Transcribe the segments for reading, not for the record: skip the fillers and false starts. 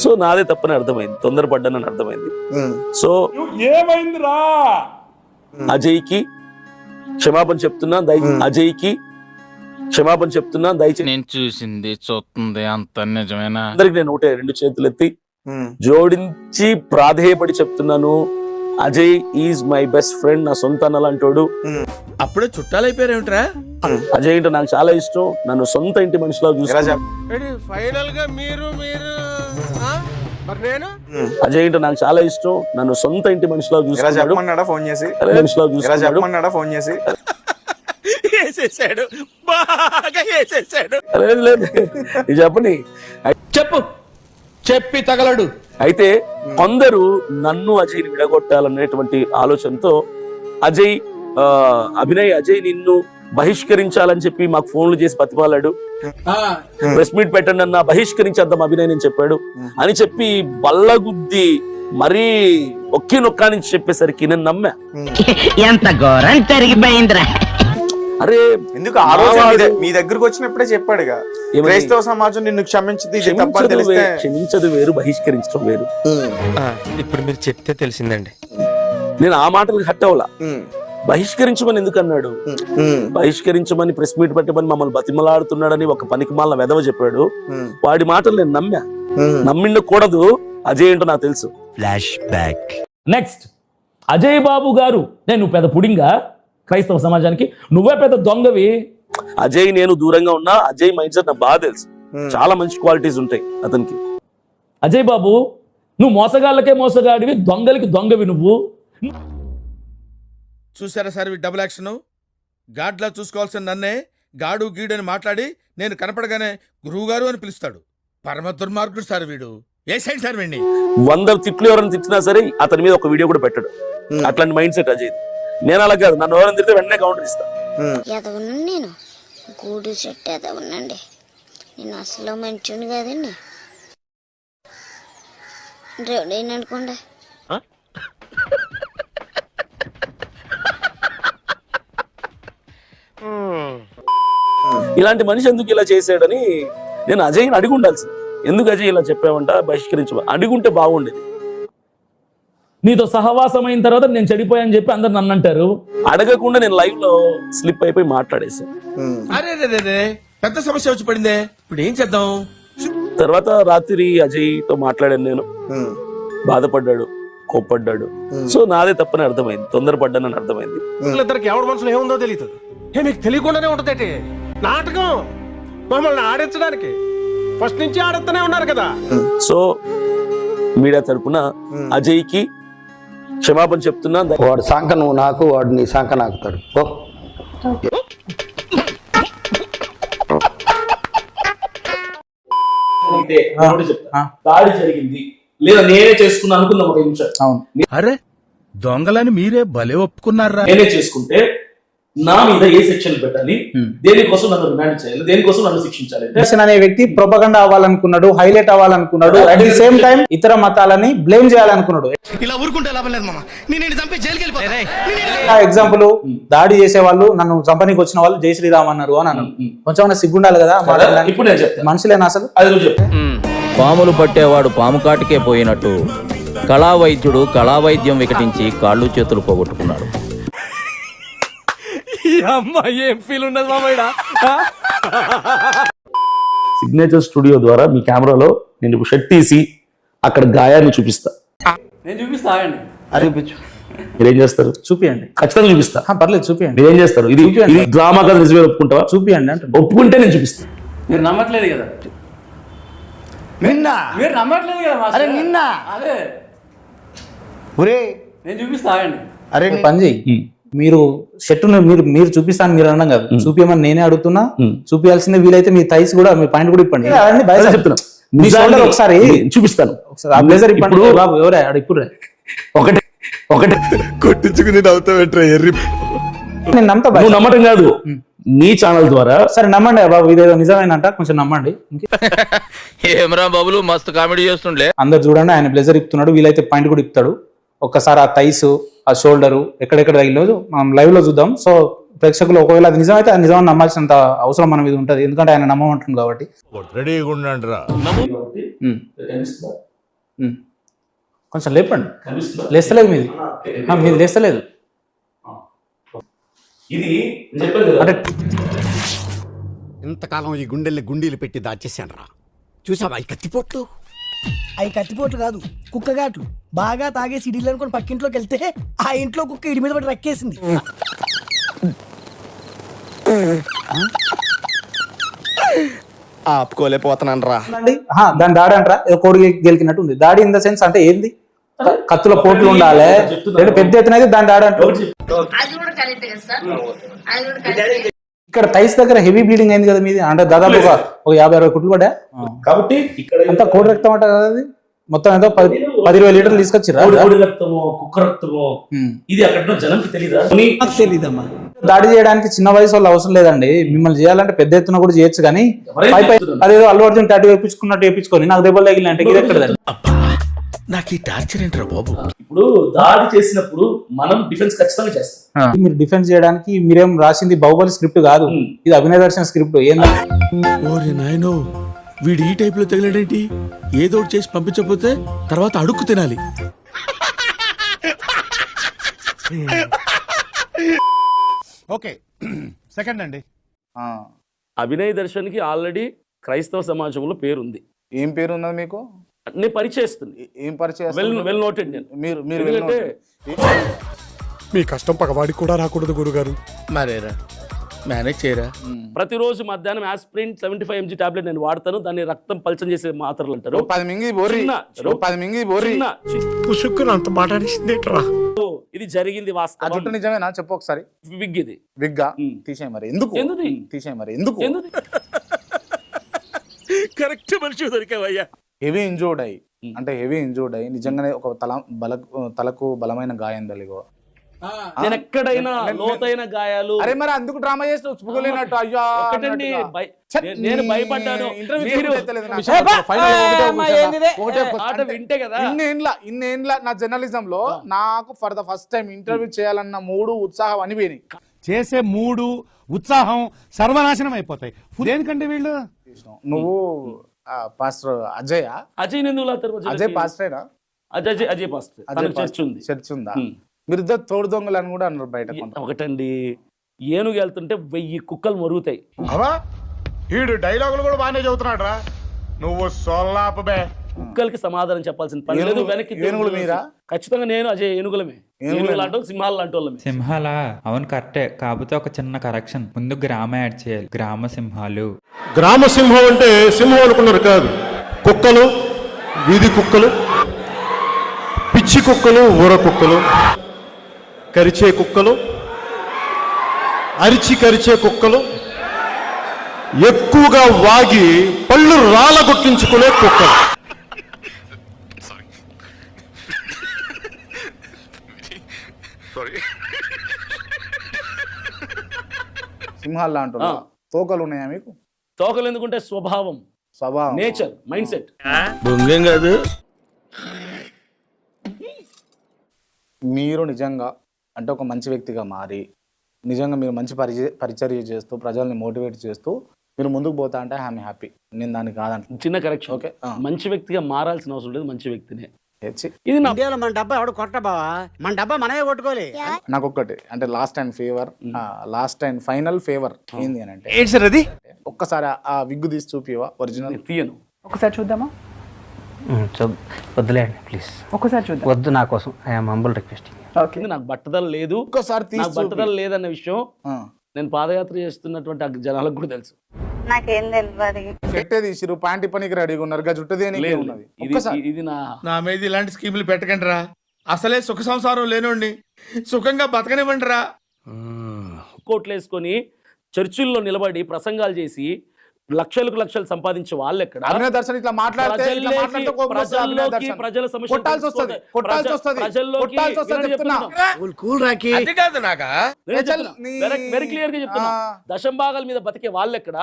So నాదే తప్పని అర్థమైంది, తొందరపడ్డానని అర్థమైంది. సో ఏమైందిరా అజయ్కి క్షమాపణ చెప్తున్నా, అజయ్కి క్షమాపణ చెప్తున్నా. దయచేసి నేను చూసింది చూస్తుంది అంత నిజమేనా? అందరికి నేను ఒకటే 2 చేతులు ఎత్తి జోడించి ప్రాధేయపడి చెప్తున్నాను, Ajay is my best friend, నా సొంత అన్నలాంటోడు. అప్పుడే చుట్టాలైపోయారేమిట్రా? అజయ్ అంటే నాకు చాలా ఇష్టం, నన్ను సొంత ఇంటి మనిషిలా చూసుకుంటాను. ఫైనల్ గా మీరు నేను అజయ్ అంటే నాకు చాలా ఇష్టం, నన్ను సొంత ఇంటి మనిషిలా చూసుకున్నాడు. ఫోన్ చేసి ఫోన్ చేసి వేసేసాడు, బాగా వేసేసాడు. లేదు ఇది చెప్పని చెప్పు, చెప్పి తగలడు. అయితే కొందరు నన్ను అజయ్ని విడగొట్టాలనేటువంటి ఆలోచనతో అభినయ్ అజయ్ నిన్ను బహిష్కరించాలని చెప్పి మాకు ఫోన్లు చేసి బతిమాలాడు. ప్రెస్ మీట్ పెట్టండి అన్న, బహిష్కరించేద్దాం అభినయ్ అని చెప్పాడు అని చెప్పి బల్లగుద్ది మరీ ఒక్కి నొక్కా నుంచి చెప్పేసరికి నేను నమ్మా. ఎంత ఘోరం జరిగిపోయిందిరా. అరే ఎందుకు ఆ రోజు మీ దగ్గరకు వచ్చినప్పుడే చెప్పాడుగా, క్రైస్తవ సమాజం నిన్ను క్షమించదు వేరు, బహిష్కరించడం వేరు. ఇప్పుడు మీరు చెప్తే తెలిసిందండి. నేను ఆ మాటలు హట్ అవలా. బహిష్కరించమని ఎందుకు అన్నాడు? బహిష్కరించమని ప్రెస్ మీట్ పెట్టమని మమ్మల్ని బతిమలాడుతున్నాడని ఒక పనికిమాలిన వెధవ చెప్పాడు. వాడి మాటలు నేను నమ్మిండకూడదు. అజయ్ ఏంటో నాకు తెలుసు. Flash back. నెక్స్ట్ అజయ్ బాబు గారు, నేను పెద్ద పుడింగా క్రైస్తవ సమాజానికి, నువ్వే పెద్ద దొంగవి. అజయ్ నేను దూరంగా ఉన్నా, అజయ్ మైండ్ సెట్ నాకు బాగా తెలుసు. చాలా మంచి క్వాలిటీస్ ఉంటాయి అతనికి. అజయ్ బాబు, నువ్వు మోసగాళ్ళకే మోసగాడివి, దొంగలకి దొంగవి నువ్వు. చూసారా సార్ డబుల్ యాక్షన్? గాడ్లా చూసుకోవాల్సిన నన్నే గాడు గీడు అని మాట్లాడి నేను కనపడగానే గురువుగారు అని పిలుస్తాడు. పరమ దుర్మార్గుడు సార్ వీడు. ఏ సైడ్ సార్ వీడిని 100 తిట్లు ఎవరైనా తిట్టినా సరే అతని మీద ఒక వీడియో కూడా పెట్టాడు. అట్లాంటి మైండ్ సెట్ అజయ్. నేను అలా కాదు, నన్ను ఎవరైనా తిడితే వెంటనే కౌంటర్ ఇస్తా. నేను గూడు చెట్టు ఎదవనండి, నేను అసలు మంచిని కాదండి. రెడీ అనుకోండి. ఇలాంటి మనిషి ఎందుకు ఇలా చేశాడని నేను అజయ్ని అడిగి ఉండాల్సింది. ఎందుకు అజయ్ ఇలా చెప్పావంట, బహిష్కరించ అడుగుంటే బాగుండేది. నీతో సహవాసం అయిన తర్వాత నేను చెడిపోయాని చెప్పి అందరు నన్ను అంటారు. అడగకుండా నేను లైవ్ లో స్లిప్ అయిపోయి మాట్లాడేశాను. అరే పెద్ద సమస్య వచ్చి పడిందే, ఇప్పుడు ఏం చేద్దాం? తర్వాత రాత్రి అజయ్ తో మాట్లాడాను నేను. బాధపడ్డాడు, కోప్పడ్డాడు. సో నాదే తప్పని అర్థమైంది, తొందరపడ్డానని అర్థమైంది. ఇద్దరికి ఎవరి మనసులో ఏముందో తెలియదు. మీకు తెలియకుండానే ఉంటది నాటకం, మమ్మల్ని ఆడించడానికి ఫస్ట్ నుంచి ఆడుతూనే ఉన్నారు కదా. సో మీడియా తరపున అజయ్ కి క్షమాపణ చెప్తున్నా. వాడు శాంక నువ్వు నాకు, వాడు నీ శాంక నాకుతాడు. దాడి జరిగింది లేదా నేనే చేసుకున్నా అనుకుందాం ఒక నిమిషం. అరే దొంగలని మీరే భలే ఒప్పుకున్నారా? నేనే చేసుకుంటే నా మీద ఏ సెక్షన్ పెట్టాలి, దేనికోసం నన్ను రిమాండ్ చేయాలి, దేనికోసం నన్ను శిక్షించాలి? అనే వ్యక్తి ప్రొపగండా అవ్వాలనుకున్నాడు, హైలైట్ అవ్వాలనుకున్నాడు, అట్ ది సేమ్ టైం ఇతర మతాలని బ్లేమ్ చేయాలనుకున్నాడు. ఇలా ఊరుకుంటే లాభం లేదు మామ, నేను చంపి జైలుకి వెళ్ళిపోతా. ఎగ్జాంపుల్, దాడి చేసే వాళ్ళు, నన్ను చంపనీకి వచ్చిన వాళ్ళు జై శ్రీరామ్ అన్నారు అని అన్నాను. కొంచెం సిగ్గుండాలి కదా ఇప్పుడు నేను చెప్తాను. మనుషులేనా అసలు? అది నువ్వు చెప్పు. పాములు పట్టేవాడు పాము కాటికే పోయినట్టు కళా వైద్యుడు కళా వైద్యం వికటించి కాళ్ళు చేతులు పోగొట్టుకున్నాడు. ఏం ఫీల్ ఉండదు మామయ్య. సిగ్నేచర్ స్టూడియో ద్వారా మీ కెమెరాలో నేను షర్ట్ తీసి అక్కడ గాయాన్ని చూపిస్తా. నేను చూపిస్తా. చూపించు. మీరేం చేస్తారు? చూపియండి. ఖచ్చితంగా చూపిస్తా. పర్లేదు చూపియండి. మీరేం చేస్తారు? ఇది డ్రామా కదా, నిజమే ఒప్పుకుంటావా? చూపియండి అంటే. ఒప్పుకుంటే నేను చూపిస్తా. మీరు నమ్మట్లేదు కదా? మీరు నమ్మట్లేదు కదా? అరే నిన్న అదే నేను చూపిస్తా. అరే పని చెయ్యి, మీరు షర్టును మీరు చూపిస్తాను మీరు అనడం కాదు, చూపించమని నేనే అడుగుతున్నా. చూపించాల్సిందే, వీలైతే మీ థైస్ కూడా, మీ పాయింట్ కూడా ఇప్పండి. చెప్తున్నా ఒకసారి చూపిస్తాను. బ్లేజర్ ఇప్పండి బాబు. ఎవరే ఇప్పుడు ఒకటే కొట్టించుకుని నేను నమ్మతా. నువ్వు నమ్మటం కాదు, నీ ఛానల్ ద్వారా. సరే నమ్మండి బాబు, ఇదేదో నిజమేనంట, కొంచెం నమ్మండి. ఏమరా బాబులు మస్తు కామెడీ చేస్తుండే. అందరు చూడండి, ఆయన బ్లేజర్ ఇప్పుతున్నాడు, వీలైతే పాయింట్ కూడా ఇప్పుతాడు. ఒక్కసారి ఆ థైస్, ఆ షోల్డర్ ఎక్కడెక్కడ తగిలేదు మనం లైవ్ లో చూద్దాం. సో ప్రేక్షకులు ఒకవేళ అది నిజమైతే అది నిజమని నమ్మాల్సినంత అవసరం మన మీద ఉంటుంది, ఎందుకంటే ఆయన నమ్మమంటుంది కాబట్టి. రెడీగా ఉండండిరా. కొంచెం లేపండి, లేస్తలేదు మీది, మీది లేస్తలేదు. ఇది చెప్పాను కదా, అంటే ఇంతకాలం ఈ గుండెల్ని గుండీలు పెట్టి దాచేసాను రా. చూసావా ఈ కత్తిపోట్లు? అవి కత్తిపోట్లు కాదు, కుక్కగాట్లు. బాగా తాగే సిడీలు అనుకుని పక్కింట్లోకి వెళ్తే ఆ ఇంట్లో కుక్క ఇడి మీద పడి రక్కేసింది. ఆపుకోలేకపోతున్నాను రా. దాని దాడి అంటారా ఏదో కోడి గెలికినట్టు ఉంది. దాడి ఇన్ ద సెన్స్ అంటే ఏంది? కత్తుల పోట్లు ఉండాలి, లేదా పెద్ద ఎత్తున అయితే దాని దాడి అంటారు. ఇక్కడ థైస్ దగ్గర హెవీ బ్లీడింగ్ అయింది కదా మీది, అంటే దాదాపు ఒక 50-60 కుట్లు పడ్డా. కాబట్టి ఇక్కడ అంతా కోడి రక్తం అంట కదా అది, మొత్తం ఎంతో 10-20 లీటర్లు తీసుకొచ్చిరా. కోడి రక్తమో కుక్క రక్తమో ఇది అక్కడ జనంకి తెలీదమ్మా. దాడి చేయడానికి చిన్న వయసు వాళ్ళు అవసరం లేదండి, మిమ్మల్ని చేయాలంటే పెద్ద ఎత్తున కూడా చేయొచ్చు. కానీ అదేదో అల్లు అర్జున్ టాటూ వేయించుకున్నట్టు వేయించుకొని నాకు దెబ్బలు తగిలిన అంటే ఇది ఎక్కడ? నాకు ఈ టార్చర్ ఏంట్రా బాబు? ఇప్పుడు దాడి చేసినప్పుడు మనం డిఫెన్స్ ఖచ్చితంగా చేస్తాం. మీరు డిఫెన్స్ చేయడానికి మీరేం రాసింది బాహుబలి స్క్రిప్ట్ కాదు, ఇది అభినయ దర్శన్ స్క్రిప్ట్. ఏందా ఓరే నాయనో, వీడు ఈ టైప్ లో తగిలేడేంటి? ఏదో చేసి పంపించకపోతే తర్వాత అడుక్కు తినాలి. ఓకే, సెకండ్ అండి. అభినయ్ దర్శన్కి ఆల్రెడీ క్రైస్తవ సమాజంలో పేరుంది. ఏం పేరు ఉన్నది మీకు? నేను పరిచయిస్తుంది. ఏం పరిచయం? Well noted. మీరు మీ కష్టం పగవాడికి కూడా రాకూడదు గురుగారు. మరేరా మేనేజ్ చేయరా. ప్రతిరోజు మధ్యాహ్నం ఆస్పిరిన్ 75 mg టాబ్లెట్ నేను వాడతాను. దాన్ని రక్తం పల్చం చేసే మాత్రలు అంటారు. 10 మింగి బోరి. పుసుక్కున అంత మాట్లాడిందేట్రా? ఇది జరిగింది వాస్తవం. జుట్టు నిజమేనా? చెప్పు ఒకసారి. విగ్ ఇది. విగ్గా తీసేయి మరి. ఎందుకు తీసేయి మరి? ఎందుకు? కరెక్ట్ మనిషి దొరికావయ్యా. హెవీ ఇంజూర్డ్ అయ్యి నిజంగానే ఒక తలకు బలమైన గాయం తలిగో. నేను ఎక్కడైనా లోతైన గాయాలు. అరే మరి అందుకు డ్రామా చేస్తూ ఉచ్చుకోలేనట్టు. అయ్యా నేను భయపడ్డాను. వింటే కదా ఇన్నేండ్ల నా జర్నలిజం లో నాకు for the first time interview చేయాలన్న మూడు ఉత్సాహం అనిపోయినాయి. చేసే మూడు ఉత్సాహం సర్వనాశనం అయిపోతాయి. దేనికంటే వీళ్ళు నువ్వు పాస్టర్ అజయ్ పాస్టరేనా? అజయ్ పాస్టర్. చర్చ్ ఉందా? మీరిద్దరు తోడు దొంగలు అని కూడా అన్నారు బయట. ఒకటండి, ఏనుగు వెళ్తుంటే 1000 కుక్కలు మరుగుతాయి. వీడు డైలాగులు కూడా బాగానే చదువుతున్నాడు రా. నువ్వు సొల్లాపబే. కుక్కలకి సమాధానం చెప్పాల్సిన పని లేదు. వెనక్కి ఏనుగులు మీరా? ఖచ్చితంగా నేను అజయ్ ఏనుగులమే. ఏనుగులు అంటూ సింహాలు లాంటి వాళ్ళమే. సింహాలా? అవును కరెక్టే, కాకపోతే ఒక చిన్న కరెక్షన్. ముందు గ్రామ యాడ్ చేయాలి. గ్రామ సింహాలు. గ్రామ సింహం అంటే సింహం అనుకున్నారు కాదు. కుక్కలు, వీధి కుక్కలు, పిచ్చి కుక్కలు, ఊర కుక్కలు, కరిచే కుక్కలు, కరిచే కుక్కలు, ఎక్కువగా వాగి పళ్ళు రాలగొట్టించుకునే కుక్కలు. సింహాలు లాంటి తోకలు ఉన్నాయా మీకు? తోకలు ఎందుకుంటే స్వభావం, నేచర్, మైండ్ సెట్. బొంగేం కాదు. మీరు నిజంగా అంటే ఒక మంచి వ్యక్తిగా మారి నిజంగా మీరు మంచి పరిచర్య చేస్తూ ప్రజల్ని మోటివేట్ చేస్తూ మీరు ముందుకు పోతా అంటే ఐఎమ్ హ్యాపీ. నేను దానికి కాదంట. చిన్న కరెక్షన్. ఓకే, మంచి వ్యక్తిగా మారాల్సిన అవసరం లేదు, మంచి వ్యక్తినే. ఇది మన డబ్బా ఎవడు కొట్ట బావా, మన డబ్బా మనమే కొట్టుకోలే. నాకు ఒక్కటి అంటే లాస్ట్ అండ్ ఫైనల్ ఫేవర్ ఏంది అని అంటే, ఏంటి సార్ అది? ఒక్కసారి ఆ విగ్గు తీసి చూపివా? ఒరిజినల్ తీయను. ఒకసారి చూద్దామా? వద్దులేండి ప్లీజ్, ఒకసారి చూద్దాం. వద్దు నా కోసం. I'm humble request. నాకు బట్టదల లేదు. ఒక్కసారి నాకు బట్టదల లేదన్న విషయం నేను పాదయాత్ర చేస్తున్నటువంటి ఆ జనాలకు కూడా తెలుసు. నాకేం తెలియదు. పెట్టే తీసిరు, పాంటి పనికి రెడీగా ఉన్నారు, జుట్టది ఉన్నది. ఇది నా మీద ఇలాంటి స్కీములు పెట్టకండి రా. అసలే సుఖ సంసారం లేనండి, సుఖంగా బతకనివ్వండి రా. కోట్లు వేసుకొని చర్చిల్లో నిలబడి ప్రసంగాలు చేసి లక్షలకు లక్షలు సంపాదించే వాళ్ళు ఎక్కడ? అభినయ దర్శన్ ఇట్లా మాట్లాడితే ఇట్లా మాట్లాడితే కోపం వస్తుంది అభినయ దర్శన్. ప్రజల సమస్యలు కొట్టాల్సి వస్తుంది, కొట్టాల్సి వస్తుంది, ప్రజల్లోకి కొట్టాల్సి వస్తుంది చెప్తున్నా. కూల్ రాకి. అది కాదు నాగా. వెరీ క్లియర్ గా చెప్తున్నా. దశంభాగాల మీద బతికే వాళ్ళు ఎక్కడ?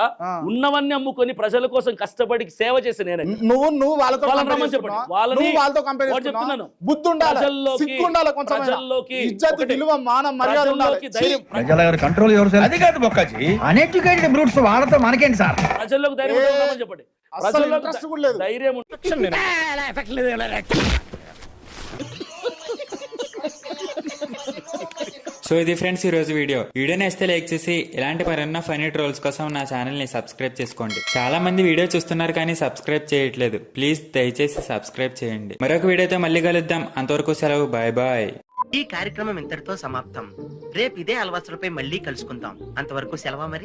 ఉన్నవన్నీ అమ్ముకొని ప్రజల కోసం కష్టపడి సేవ చేసి నేనే. నువ్వు వాళ్ళతో వాళ్ళని compare రమ్మని చెప్పండి. చేస్తున్నావు. వాళ్ళని నువ్వు వాళ్ళతో compare వాడు చేస్తున్నావు. చెప్తున్నాను. బుద్ధి ఉండాలి, ప్రజల్లోకి- సిగ్గు ఉండాలి, కొంచెం ప్రజల్లోకి ఇజ్జత్, ఒకటి. విలువ, మానం, మర్యాద ఉండాలి. ప్రజల్లోకి ధైర్యం అది కాదు బొక్కాజీ. అన్ఎడ్యుకేటెడ్ బ్రూట్స్ వాళ్ళతో మనకేంటి సార్? ప్రజల్లోకి ధైర్యం ఉంటే రమ్మని చెప్పండి. అస్సలు ప్రజల్లోకి ఇంట్రెస్ట్ కూడా లేదు. ధైర్యం ఉంటే సో ఇది ఫ్రెండ్స్ ఈ రోజు వీడియో నేస్తే లైక్ చేసి ఇలాంటి మరెన్నో ఫనీ ట్రోల్స్ కోసం నా ఛానల్ ని సబ్స్క్రైబ్ చేసుకోండి. చాలా మంది వీడియో చూస్తున్నారు కానీ సబ్స్క్రైబ్ చేయట్లేదు. ప్లీజ్ దయచేసి సబ్స్క్రైబ్ చేయండి. మరొక వీడియోతో మళ్ళీ కలుద్దాం. అంతవరకు సెలవు. Bye bye. ఈ కార్యక్రమం ఇంతటితో సమాప్తం. రేపు ఇదే అలవాట్లపై మళ్ళీ కలుసుకుందాం. అంతవరకు సెలవు మరి.